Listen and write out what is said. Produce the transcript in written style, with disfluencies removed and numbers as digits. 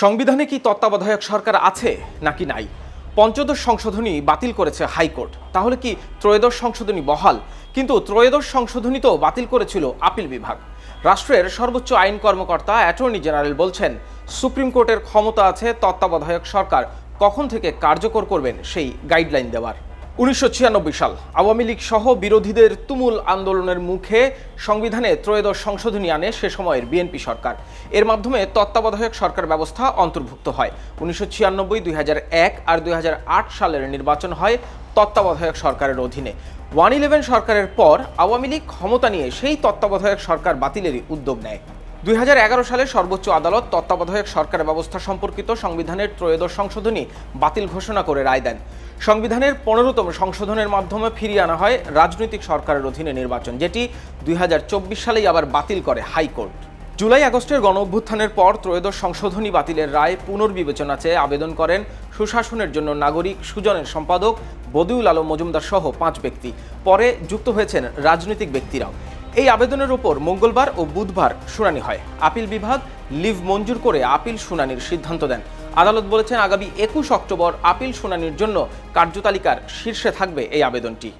সংবিধানে কি তত্ত্বাবধায়ক সরকার আছে নাকি নাই? পঞ্চদশ সংশোধনী বাতিল করেছে হাইকোর্ট। তাহলে কি ত্রয়োদশ সংশোধনী বহাল? কিন্তু ত্রয়োদশ সংশোধনী তো বাতিল করেছিল আপিল বিভাগ। রাষ্ট্রের সর্বোচ্চ আইন কর্মকর্তা অ্যাটর্নি জেনারেল বলছেন, সুপ্রিম কোর্টের ক্ষমতা আছে তত্ত্বাবধায়ক সরকার কখন থেকে কার্যকর করবেন সেই গাইডলাইন দেওয়ার। 1996 সাল আওয়ামী লীগ সহ বিরোধীদের তুমুল আন্দোলনের মুখে সংবিধানে ত্রয়োদশ সংশোধনী আনে সে সময়ের বিএনপি সরকার। এর মাধ্যমে তত্ত্বাবধায়ক সরকার ব্যবস্থা অন্তর্ভুক্ত হয়। 1996, 2001 আর 2008 সালের নির্বাচন হয় তত্ত্বাবধায়ক সরকারের অধীনে। 111 সরকারের পর আওয়ামী লীগ ক্ষমতা নিয়ে সেই তত্ত্বাবধায়ক সরকার বাতিলেরই উদ্যোগ নেয়। 2011 সালে সর্বোচ্চ আদালত তত্ত্বাবধায়ক সরকার ব্যবস্থা সম্পর্কিত সংবিধানের ত্রয়োদশ সংশোধনী বাতিল ঘোষণা করে রায় দেন। সংবিধানের 15তম সংশোধনের মাধ্যমে ফিরিয়ে আনা হয় রাজনৈতিক সরকারের অধীনে নির্বাচন, যেটি 2024 সালেই আবার বাতিল করে হাইকোর্ট। জুলাই আগস্টের গণঅভ্যুত্থানের পর ত্রয়োদশ সংশোধনী বাতিলের রায় পুনর্বিবেচনা চেয়ে আবেদন করেন সুশাসনের জন্য নাগরিক সুজনের সম্পাদক বদিউল আলম মজুমদার সহ 5 ব্যক্তি। পরে যুক্ত হয়েছেন রাজনৈতিক ব্যক্তিরাও। এই আবেদনের উপর মঙ্গলবার ও বুধবার শুনানি হয়। আপিল বিভাগ লিভ মঞ্জুর করে আপিল শুনানির সিদ্ধান্ত দেন। আদালত বলেছেন, আগামী 21 অক্টোবর আপিল শুনানির জন্য কার্যতালিকার শীর্ষে থাকবে এই আবেদনটি।